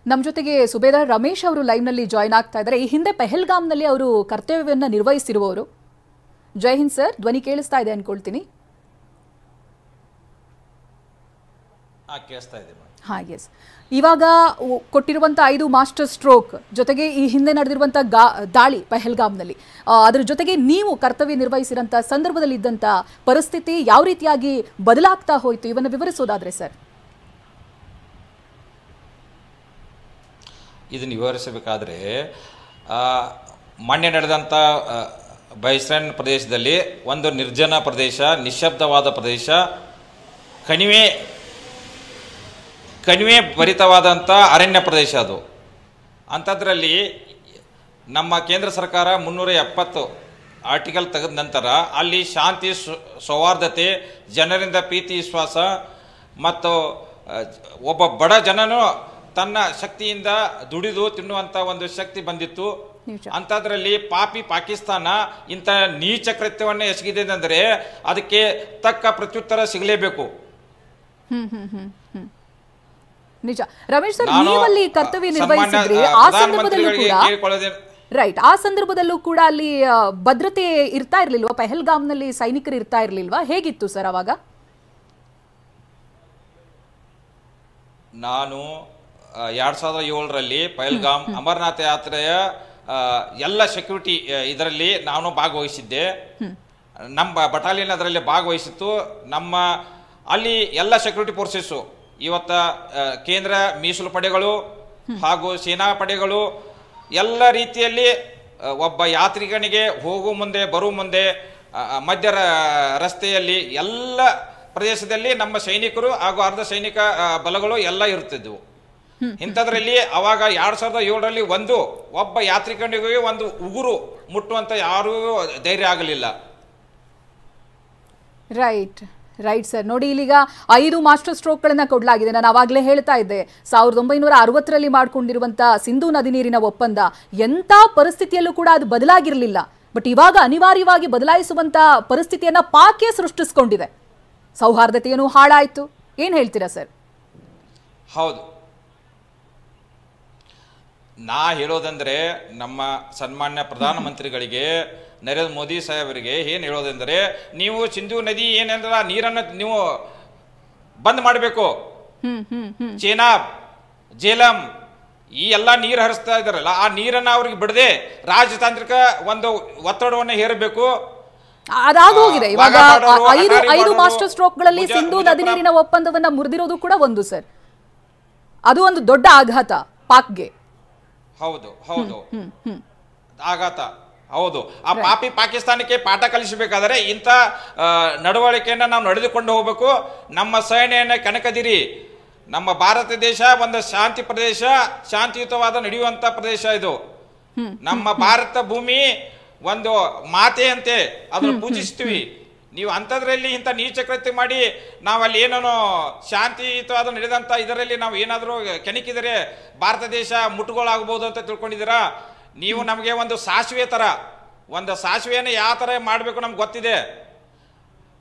ನಮ್ಮ ಜೊತೆಗೆ ಸುಬೇದಾರ್ ರಮೇಶ್ ಅವರು ಲೈವ್ನಲ್ಲಿ ಜಾಯ್ನ್ ಆಗ್ತಾ ಇದ್ದಾರೆ. ಈ ಹಿಂದೆ ಪೆಹಲ್ಗಾಮ್ನಲ್ಲಿ ಅವರು ಕರ್ತವ್ಯವನ್ನು ನಿರ್ವಹಿಸಿರುವವರು. ಜೈ ಹಿಂದ್ ಸರ್, ಧ್ವನಿ ಕೇಳಿಸ್ತಾ ಇದೆ ಅನ್ಕೊಳ್ತೀನಿ. ಹಾ, ಎಸ್. ಇವಾಗ ಕೊಟ್ಟಿರುವಂಥ 5 ಮಾಸ್ಟರ್ ಸ್ಟ್ರೋಕ್ ಜೊತೆಗೆ ಈ ಹಿಂದೆ ನಡೆದಿರುವಂಥ ದಾಳಿ ಪೆಹಲ್ಗಾಮ್ನಲ್ಲಿ, ಅದರ ಜೊತೆಗೆ ನೀವು ಕರ್ತವ್ಯ ನಿರ್ವಹಿಸಿದಂಥ ಸಂದರ್ಭದಲ್ಲಿ ಇದ್ದಂಥ ಪರಿಸ್ಥಿತಿ ಯಾವ ರೀತಿಯಾಗಿ ಬದಲಾಗ್ತಾ ಹೋಯಿತು, ಇವನ್ನು ವಿವರಿಸೋದಾದ್ರೆ ಸರ್. ಇದನ್ನು ವಿವರಿಸಬೇಕಾದ್ರೆ ಮೊನ್ನೆ ನಡೆದಂಥ ಬೈಸ್ರನ್ ಪ್ರದೇಶದಲ್ಲಿ ಒಂದು ನಿರ್ಜನ ಪ್ರದೇಶ, ನಿಶ್ಶಬ್ದವಾದ ಪ್ರದೇಶ, ಕಣಿವೆ ಭರಿತವಾದಂಥ ಅರಣ್ಯ ಪ್ರದೇಶ ಅದು. ಅಂಥದ್ರಲ್ಲಿ ನಮ್ಮ ಕೇಂದ್ರ ಸರ್ಕಾರ 370 ಆರ್ಟಿಕಲ್ ತೆಗೆದ ನಂತರ ಅಲ್ಲಿ ಶಾಂತಿ, ಸೌಹಾರ್ದತೆ, ಜನರಿಂದ ಪ್ರೀತಿ ವಿಶ್ವಾಸ ಮತ್ತು ಒಬ್ಬ ಬಡ ಜನನು ತನ್ನ ಶಕ್ತಿಯಿಂದ ದುಡಿದು ತಿನ್ನುವಂಥ ಒಂದು ಶಕ್ತಿ ಬಂದಿತ್ತು. ಅಂಥದ್ರಲ್ಲಿ ಪಾಕಿಸ್ತಾನ ಇಂಥ ನೀಚ ಕೃತ್ಯವನ್ನು ಎಸಗಿದೆ ಅಂದರೆ ಅದಕ್ಕೆ ತಕ್ಕ ಪ್ರತ್ಯುತ್ತರ ಸಿಗಲೇಬೇಕು. ನಿಜ. ರಮೇಶ್ ಸರ್, ನೀವಲ್ಲಿ ಕರ್ತವ್ಯ ನಿರ್ವಹಿಸಿದ್ರಿ, ಆ ಸಂದರ್ಭದಲ್ಲೂ ಕೂಡ ರೈಟ್, ಆ ಸಂದರ್ಭದಲ್ಲೂ ಕೂಡ ಅಲ್ಲಿ ಭದ್ರತೆ ಇರ್ತಾ ಇರ್ಲಿಲ್ವಾ? ಪೆಹಲ್ಗಾಮ್ನಲ್ಲಿ ಸೈನಿಕರು ಇರ್ತಾ ಇರ್ಲಿಲ್ವಾ? ಹೇಗಿತ್ತು ಸರ್ ಅವಾಗ? ನಾನು 2007ರಲ್ಲಿ ಪಹಲ್ಗಾಮ್ ಅಮರನಾಥ ಯಾತ್ರೆಯ ಎಲ್ಲ ಸೆಕ್ಯೂರಿಟಿ ಇದರಲ್ಲಿ ನಾನು ಭಾಗವಹಿಸಿದ್ದೆ. ನಮ್ಮ ಬಟಾಲಿಯನ್ ಅದರಲ್ಲಿ ಭಾಗವಹಿಸಿತ್ತು. ನಮ್ಮ ಅಲ್ಲಿ ಎಲ್ಲ ಸೆಕ್ಯೂರಿಟಿ ಫೋರ್ಸಸ್ಸು ಇವತ್ತ ಕೇಂದ್ರ ಮೀಸಲು ಪಡೆಗಳು ಹಾಗೂ ಸೇನಾ ಪಡೆಗಳು ಎಲ್ಲ ರೀತಿಯಲ್ಲಿ ಒಬ್ಬ ಯಾತ್ರಿಕನಿಗೆ ಹೋಗುವ ಮುಂದೆ ಬರುವ ಮುಂದೆ ಮಧ್ಯ ರಸ್ತೆಯಲ್ಲಿ ಎಲ್ಲ ಪ್ರದೇಶದಲ್ಲಿ ನಮ್ಮ ಸೈನಿಕರು ಹಾಗೂ ಅರ್ಧ ಸೈನಿಕ ಬಲಗಳು ಎಲ್ಲ ಇರುತ್ತಿದ್ದವು. ಇಂಥದ್ರಲ್ಲಿ ಅವಾಗ 2007ರಲ್ಲಿ ಒಬ್ಬ ಯಾತ್ರಿಕನಿಗೆ ಒಂದು ಉಗುರು ಮುಟ್ಟುವಂತ ಯಾರೂ ಧೈರ್ಯ ಆಗಲಿಲ್ಲ. Right right sir. ನೋಡಿ, ಇಲ್ಲಿಗ 5 ಮಾಸ್ಟರ್ ಸ್ಟ್ರೋಕ್ಗಳನ್ನ ಕೊಡಲಾಗಿದೆ. ನಾನು ಆವಾಗಲೇ ಹೇಳ್ತಾ ಇದ್ದೆ, 1960ರಲ್ಲಿ ಮಾಡಿಕೊಂಡಿರುವಂಥ ಸಿಂಧೂ ನದಿ ನೀರಿನ ಒಪ್ಪಂದ ಎಂಥ ಪರಿಸ್ಥಿತಿಯಲ್ಲೂ ಕೂಡ ಅದು ಬದಲಾಗಿರಲಿಲ್ಲ. ಬಟ್ ಇವಾಗ ಅನಿವಾರ್ಯವಾಗಿ ಬದಲಾಯಿಸುವಂಥ ಪರಿಸ್ಥಿತಿಯನ್ನ ಪಾಕೇ ಸೃಷ್ಟಿಸ್ಕೊಂಡಿದೆ. ಸೌಹಾರ್ದತೆಯನ್ನು ಹಾಳಾಯಿತು. ಏನು ಹೇಳ್ತೀರಾ ಸರ್? ಹೌದು, ನಾ ಹೇಳೋದಂದ್ರೆ ನಮ್ಮ ಸನ್ಮಾನ್ಯ ಪ್ರಧಾನಮಂತ್ರಿಗಳಿಗೆ ನರೇಂದ್ರ ಮೋದಿ ಸಾಹೇಬರಿಗೆ ಏನು ಹೇಳೋದಂದ್ರೆ, ನೀವು ಸಿಂಧೂ ನದಿ ಏನಂದ್ರೆ ನೀರನ್ನು ನೀವು ಬಂದ್ ಮಾಡಬೇಕು. ಚೇನಾಬ್, ಜೇಲಂ ಈ ಎಲ್ಲ ನೀರು ಹರಿಸ್ತಾ ಇದಾರಲ್ಲ, ಆ ನೀರನ್ನು ಅವ್ರಿಗೆ ಬಿಡದೆ ರಾಜತಾಂತ್ರಿಕ ಒಂದು ಒತ್ತಡವನ್ನು ಹೇರಬೇಕು. ಅದಾಗೋಗಿದೆ. ಇವಾಗ 5 ಮಾಸ್ಟರ್ ಸ್ಟ್ರೋಕ್ಗಳಲ್ಲಿ ಸಿಂಧೂ ನದಿ ನೀರಿನ ಒಪ್ಪಂದವನ್ನ ಮುರಿದಿರೋದು ಕೂಡ ಒಂದು ಸರ್. ಅದು ಒಂದು ದೊಡ್ಡ ಆಘಾತ ಪಾಕ್ಗೆ. ಹೌದು ಹೌದು, ಆಘಾತ ಹೌದು. ಆ ಪಾಕಿಸ್ತಾನಕ್ಕೆ ಪಾಠ ಕಲಿಸಬೇಕಾದರೆ ಇಂಥ ನಡವಳಿಕೆಯನ್ನು ನಾವು ನಡೆದುಕೊಂಡು ಹೋಗಬೇಕು. ನಮ್ಮ ಸೇನೆಯನ್ನು ಕನಕದಿರಿ. ನಮ್ಮ ಭಾರತ ದೇಶ ಒಂದು ಶಾಂತಿ ಪ್ರದೇಶ, ಶಾಂತಿಯುತವಾದ ನಡೆಯುವಂತ ಪ್ರದೇಶ ಇದು. ನಮ್ಮ ಭಾರತ ಭೂಮಿ ಒಂದು ಮಾತೆಯಂತೆ ಅದನ್ನು ಪೂಜಿಸ್ತೀವಿ. ನೀವು ಅಂಥದ್ರಲ್ಲಿ ಇಂಥ ನೀಚ ಕೃತ್ಯ ಮಾಡಿ ನಾವಲ್ಲಿ ಏನೋ ಶಾಂತಿಯುತವಾದ ನಡೆದಂಥ ಇದರಲ್ಲಿ ನಾವು ಏನಾದರೂ ಕೆಣಕಿದರೆ ಭಾರತ ದೇಶ ಮುಟ್ಟುಗೋಲಾಗಬಹುದು ಅಂತ ತಿಳ್ಕೊಂಡಿದ್ದೀರಾ? ನೀವು ನಮಗೆ ಒಂದು ಸಾಸಿವೆ ಥರ, ಒಂದು ಸಾಸಿವೆಯನ್ನು ಯಾವ ಥರ ಮಾಡಬೇಕು ನಮ್ಗೆ ಗೊತ್ತಿದೆ.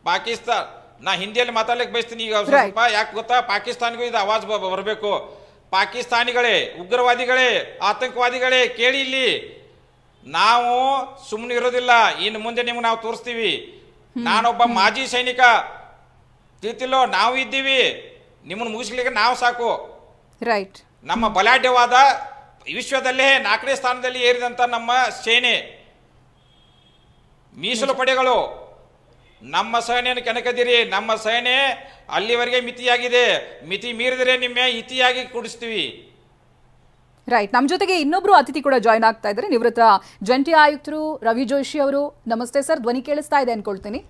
ಪಾಕಿಸ್ತಾನ, ನಾ ಹಿಂದಿಯಲ್ಲಿ ಮಾತಾಡ್ಲಿಕ್ಕೆ ಬಯಸ್ತೀನಿ ಈಗ ಸ್ವಲ್ಪ. ಯಾಕೆ ಗೊತ್ತಾ? ಪಾಕಿಸ್ತಾನಿಗೂ ಇದು ಆವಾಜ್ ಬರಬೇಕು. ಪಾಕಿಸ್ತಾನಿಗಳೇ, ಉಗ್ರವಾದಿಗಳೇ, ಆತಂಕವಾದಿಗಳೇ, ಕೇಳಿ ಇಲ್ಲಿ, ನಾವು ಸುಮ್ಮನೆ ಇರೋದಿಲ್ಲ. ಇನ್ನು ಮುಂದೆ ನಿಮ್ಗೆ ನಾವು ತೋರಿಸ್ತೀವಿ. ನಾನೊಬ್ಬ ಮಾಜಿ ಸೈನಿಕ, ತಿಳಿತಿಲ್ಲೋ, ನಾವು ಇದ್ದೀವಿ. ನಿಮ್ಮನ್ನು ಮುಗಿಸ್ಲಿಕ್ಕೆ ನಾವು ಸಾಕು. ರೈಟ್. ನಮ್ಮ ಬಲಾಢ್ಯವಾದ ವಿಶ್ವದಲ್ಲೇ 4ನೇ ಸ್ಥಾನದಲ್ಲಿ ಏರಿದಂತ ನಮ್ಮ ಸೇನೆ, ಮೀಸಲು ಪಡೆಗಳು, ನಮ್ಮ ಸೇನೆಯನ್ನು ಕೆಣಕದಿರಿ. ನಮ್ಮ ಸೇನೆ ಅಲ್ಲಿವರೆಗೆ ಮಿತಿಯಾಗಿದೆ. ಮಿತಿ ಮೀರಿದರೆ ನಿಮ್ಮ ಇತಿಯಾಗಿ ಕೂಡಿಸ್ತೀವಿ. ರೈಟ್. ನಮ್ಮ ಜೊತೆಗೆ ಇನ್ನೊಬ್ರು ಅತಿಥಿ ಕೂಡ ಜಾಯ್ನ್ ಆಗ್ತಾ ಇದ್ದಾರೆ, ನಿವೃತ್ತ ಜಂಟಿ ಆಯುಕ್ತರು ರವಿ ಜೋಶಿ ಅವರು. ನಮಸ್ತೆ ಸರ್, ಧ್ವನಿ ಕೇಳಿಸ್ತಾ ಇದೆ ಅನ್ಕೊಳ್ತೀನಿ.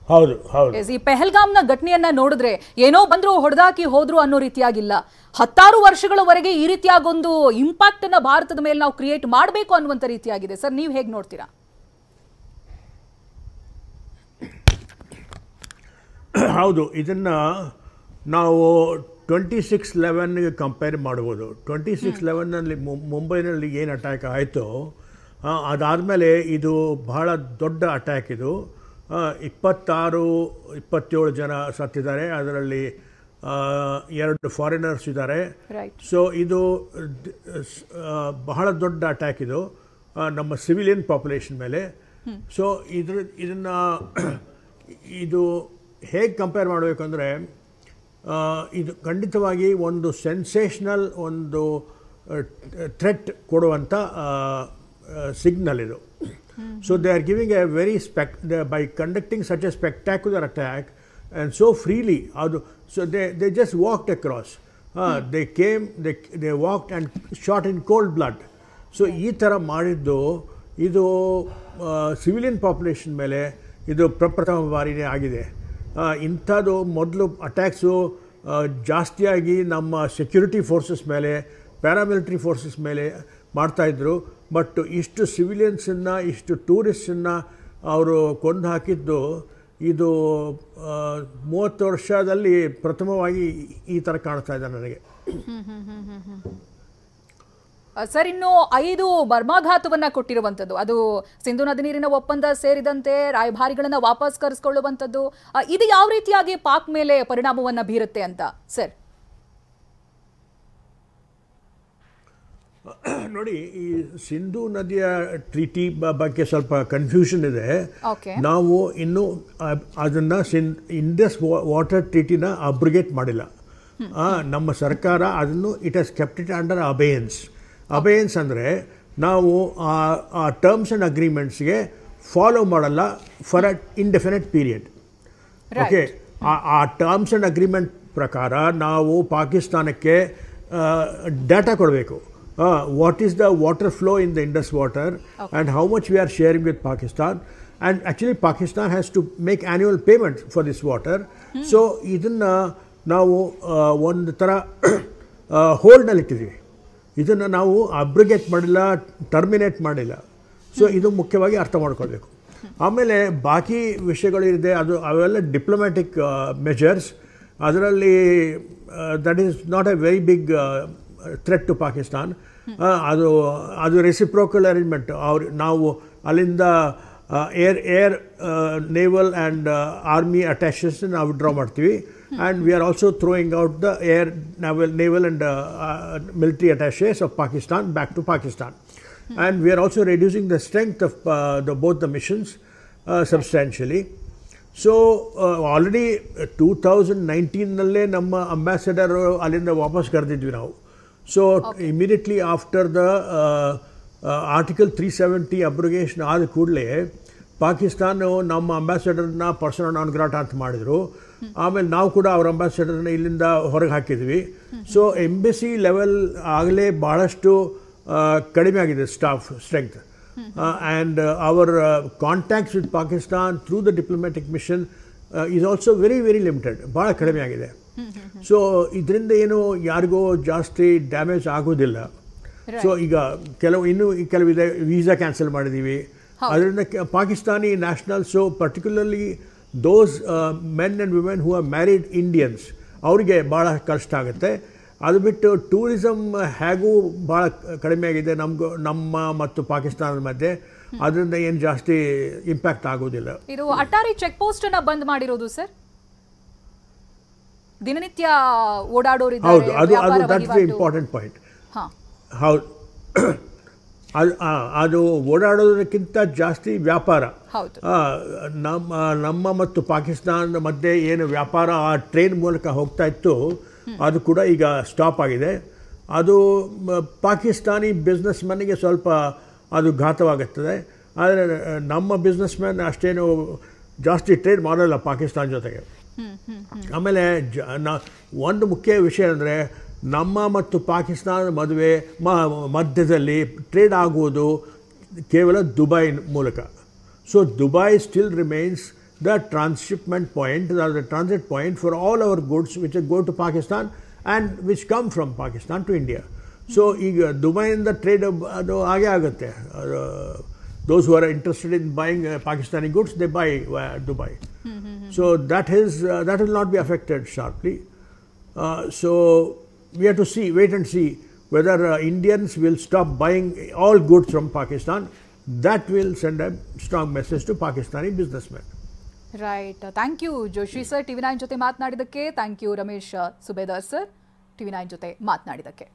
ಹೌದು ಹೌದು. ಈ ಪೆಹಲ್ಗಾಮ್ನ ಘಟನೆಯನ್ನ ನೋಡಿದ್ರೆ ಏನೋ ಬಂದ್ರು ಹೊಡೆದಾಕಿ ಹೋದ್ರು ಅನ್ನೋ ರೀತಿಯಾಗಿಲ್ಲ. 16 ವರ್ಷಗಳವರೆಗೆ ಈ ರೀತಿಯಾಗೊಂದು ಇಂಪ್ಯಾಕ್ಟ್ ಅನ್ನ ಭಾರತದ ಮೇಲೆ ನಾವು ಕ್ರಿಯೇಟ್ ಮಾಡಬೇಕು ಅನ್ನುವಂತ ರೀತಿಯಾಗಿದೆ ಸರ್. ನೀವು ಹೇಗೆ ನೋಡ್ತೀರಾ? ಹೌದು, ಇದನ್ನ ನಾವು 26/11ಗೆ ಕಂಪೇರ್ ಮಾಡ್ಬೋದು. 26/11ನಲ್ಲಿ ಮುಂಬೈನಲ್ಲಿ ಏನು ಅಟ್ಯಾಕ್ ಆಯಿತು, ಅದಾದಮೇಲೆ ಇದು ಬಹಳ ದೊಡ್ಡ ಅಟ್ಯಾಕ್. ಇದು 26-27 ಜನ ಸತ್ತಿದ್ದಾರೆ. ಅದರಲ್ಲಿ 2 ಫಾರಿನರ್ಸ್ ಇದ್ದಾರೆ. ರೈಟ್. ಸೊ ಇದು ಬಹಳ ದೊಡ್ಡ ಅಟ್ಯಾಕ್ ಇದು ನಮ್ಮ ಸಿವಿಲಿಯನ್ ಪಾಪ್ಯುಲೇಷನ್ ಮೇಲೆ. ಸೊ ಇದನ್ನು ಇದು ಹೇಗೆ ಕಂಪೇರ್ ಮಾಡಬೇಕು ಅಂದರೆ ಇದು ಖಂಡಿತವಾಗಿ ಒಂದು ಸೆನ್ಸೇಷನಲ್ ಒಂದು ಥ್ರೆಟ್ ಕೊಡುವಂಥ ಸಿಗ್ನಲ್ ಇದು. So they are giving A very by conducting such A spectacular attack and so freely. So they just walked across. They came, they walked and shot in cold blood. So ಈ ಥರ ಮಾಡಿದ್ದು ಇದು civilian population ಮೇಲೆ ಇದು ಪ್ರಪ್ರಥಮ ಬಾರಿನೇ ಆಗಿದೆ. ಇಂಥದ್ದು ಮೊದಲು ಅಟ್ಯಾಕ್ಸು ಜಾಸ್ತಿಯಾಗಿ ನಮ್ಮ ಸೆಕ್ಯೂರಿಟಿ ಫೋರ್ಸಸ್ ಮೇಲೆ, ಪ್ಯಾರಾಮಿಲಿಟರಿ ಫೋರ್ಸಸ್ ಮೇಲೆ ಮಾಡ್ತಾಯಿದ್ರು. ಬಟ್ ಇಷ್ಟು ಸಿವಿಲಿಯನ್ಸನ್ನು, ಇಷ್ಟು ಟೂರಿಸ್ಟನ್ನು ಅವರು ಕೊಂದು ಹಾಕಿದ್ದು ಇದು 30 ವರ್ಷದಲ್ಲಿ ಪ್ರಥಮವಾಗಿ ಈ ಥರ ಕಾಣ್ತಾ ಇದೆ ನನಗೆ. ಸರ್, ಇನ್ನು 5 ಮರ್ಮಾಘಾತವನ್ನ ಕೊಟ್ಟಿರುವಂಥದ್ದು, ಅದು ಸಿಂಧು ನದಿ ನೀರಿನ ಒಪ್ಪಂದ ಸೇರಿದಂತೆ ರಾಯಭಾರಿಗಳನ್ನ ವಾಪಸ್ ಕರೆಸಿಕೊಳ್ಳುವಂಥದ್ದು, ಇದು ಯಾವ ರೀತಿಯಾಗಿ ಪಾಕ್ ಮೇಲೆ ಪರಿಣಾಮವನ್ನ ಬೀರುತ್ತೆ ಅಂತ ಸರ್? ನೋಡಿ, ಈ ಸಿಂಧು ನದಿಯ ಟ್ರೀಟಿ ಬಗ್ಗೆ ಸ್ವಲ್ಪ ಕನ್ಫ್ಯೂಷನ್ ಇದೆ. ನಾವು ಇನ್ನು ಅದನ್ನು ಇಂಡಸ್ ವಾಟರ್ ಟ್ರೀಟಿನ ಅಬ್ರಿಗೇಟ್ ಮಾಡಿಲ್ಲ. ನಮ್ಮ ಸರ್ಕಾರ ಅದನ್ನು it has kept it under abeyance. Abeyance ಅಂದರೆ ನಾವು ಆ ಟರ್ಮ್ಸ್ ಆ್ಯಂಡ್ ಅಗ್ರಿಮೆಂಟ್ಸ್ಗೆ ಫಾಲೋ ಮಾಡಲ್ಲ for a indefinite period. Okay, ಆ ಟರ್ಮ್ಸ್ ಆ್ಯಂಡ್ ಅಗ್ರಿಮೆಂಟ್ ಪ್ರಕಾರ ನಾವು ಪಾಕಿಸ್ತಾನಕ್ಕೆ ಡಾಟಾ ಕೊಡಬೇಕು. What is the water flow in the Indus water, and how much we are sharing with Pakistan, and actually Pakistan has to make annual payment for this water. So ಇದನ್ನು ನಾವು ಒಂದು ಥರ ಹೋಲ್ಡ್ನಲ್ಲಿಟ್ಟಿದ್ದೀವಿ. ಇದನ್ನು ನಾವು ಅಬ್ರಿಗೇಟ್ ಮಾಡಿಲ್ಲ, ಟರ್ಮಿನೇಟ್ ಮಾಡಿಲ್ಲ. So ಇದು ಮುಖ್ಯವಾಗಿ ಅರ್ಥ ಮಾಡ್ಕೊಳ್ಬೇಕು. ಆಮೇಲೆ ಬಾಕಿ ವಿಷಯಗಳಿದೆ, ಅವೆಲ್ಲ ಡಿಪ್ಲೊಮ್ಯಾಟಿಕ್ ಮೆಜರ್ಸ್. ಅದರಲ್ಲಿ that is not a very big threat to Pakistan. ಅದು ರೆಸಿಪ್ರೋಕಲ್ ಅರೇಂಜ್ಮೆಂಟ್. ನಾವು ಅಲ್ಲಿಂದ air naval and army attaches ನಾವು ವಿಡ್ರಾ ಮಾಡ್ತೀವಿ. And we are also throwing out the air naval and military attaches of Pakistan back to Pakistan. And we are also reducing the strength of both the missions substantially. So already 2019ನಲ್ಲೇ ನಮ್ಮ ambassador ಅಲ್ಲಿಂದ ವಾಪಸ್ ಕರೆದಿದ್ವಿ ನಾವು. So immediately after the article 370 ಅಬ್ರಿಗೇಷನ್ ಆದ ಕೂಡಲೇ ಪಾಕಿಸ್ತಾನ ನಮ್ಮ ಅಂಬಾಸಡರ್ನ personal ನಾನ್ ಗ್ರಾಟ ಅಂತ ಮಾಡಿದರು. ಆಮೇಲೆ ನಾವು ಕೂಡ ಅವ್ರ ಅಂಬಾಸಡರ್ನ ಇಲ್ಲಿಂದ ಹೊರಗೆ ಹಾಕಿದ್ವಿ. ಸೊ ಎಂಬಸಿ ಲೆವೆಲ್ ಆಗಲೇ ಭಾಳಷ್ಟು ಕಡಿಮೆ ಆಗಿದೆ staff strength. And our contacts with Pakistan through the diplomatic mission is also very very limited, ಭಾಳ ಕಡಿಮೆ ಆಗಿದೆ. ಸೊ ಇದರಿಂದ ಏನು ಯಾರಿಗೂ ಜಾಸ್ತಿ ಡ್ಯಾಮೇಜ್ ಆಗೋದಿಲ್ಲ. ಸೊ ಈಗ ಕೆಲವಿದೆ, ವೀಸಾ ಕ್ಯಾನ್ಸಲ್ ಮಾಡಿದ್ದೀವಿ. ಅದರಿಂದ Pakistani nationals, particularly those men and women who are married Indians, ಅವರಿಗೆ ಭಾಳ ಕಷ್ಟ ಆಗುತ್ತೆ. ಅದು ಬಿಟ್ಟು ಟೂರಿಸಮ್ ಹೇಗೂ ಭಾಳ ಕಡಿಮೆ ಆಗಿದೆ ನಮ್ಮ ಮತ್ತು ಪಾಕಿಸ್ತಾನದ ಮಧ್ಯೆ. ಅದರಿಂದ ಏನು ಜಾಸ್ತಿ ಇಂಪ್ಯಾಕ್ಟ್ ಆಗೋದಿಲ್ಲ. ಇದು ಅಟ್ಟಾರಿ ಚೆಕ್ ಪೋಸ್ಟ್ ಅನ್ನ ಬಂದ್ ಮಾಡಿರೋದು ಸರ್, ದಿನನಿತ್ಯ ಓಡಾಡೋರಿದ್ದಾರೆ. ಹೌದು, ದಟ್ಸ್ ದ ಇಂಪಾರ್ಟೆಂಟ್ ಪಾಯಿಂಟ್. ಹೌದು, ಅದು ಓಡಾಡೋದಕ್ಕಿಂತ ಜಾಸ್ತಿ ವ್ಯಾಪಾರ. ನಮ್ಮ ಮತ್ತು ಪಾಕಿಸ್ತಾನದ ಮಧ್ಯೆ ಏನು ವ್ಯಾಪಾರ ಆ ಟ್ರೈನ್ ಮೂಲಕ ಹೋಗ್ತಾ ಇತ್ತು, ಅದು ಕೂಡ ಈಗ ಸ್ಟಾಪ್ ಆಗಿದೆ. ಅದು ಪಾಕಿಸ್ತಾನಿ ಬಿಸ್ನೆಸ್ ಮ್ಯಾನಿಗೆ ಸ್ವಲ್ಪ ಅದು ಘಾತವಾಗುತ್ತದೆ. ಆದರೆ ನಮ್ಮ ಬಿಸ್ನೆಸ್ ಮ್ಯಾನ್ ಅಷ್ಟೇನು ಜಾಸ್ತಿ ಟ್ರೇಡ್ ಮಾಡೋಲ್ಲ ಪಾಕಿಸ್ತಾನ ಜೊತೆಗೆ. ಆಮೇಲೆ ಒಂದು ಮುಖ್ಯ ವಿಷಯ ಅಂದರೆ ನಮ್ಮ ಮತ್ತು ಪಾಕಿಸ್ತಾನದ ಮಧ್ಯದಲ್ಲಿ ಟ್ರೇಡ್ ಆಗುವುದು ಕೇವಲ ದುಬೈ ಮೂಲಕ. So Dubai still remains the transshipment point, the transit point for all our goods which go to Pakistan and which come from Pakistan to India. So ಈಗ ದುಬೈಯಿಂದ ಟ್ರೇಡ್ ಅದು ಹಾಗೆ ಆಗುತ್ತೆ. Those who are interested in buying Pakistani goods, they buy Dubai. So that will not be affected sharply. So we have to wait and see whether Indians will stop buying all goods from Pakistan. That will send a strong message to Pakistani businessmen. Right, thank you Joshi sir, TV9 ಜೊತೆ ಮಾತನಾಡಿದಕ್ಕೆ. Thank you Ramesh Subedar sir, TV9 ಜೊತೆ ಮಾತನಾಡಿದಕ್ಕೆ.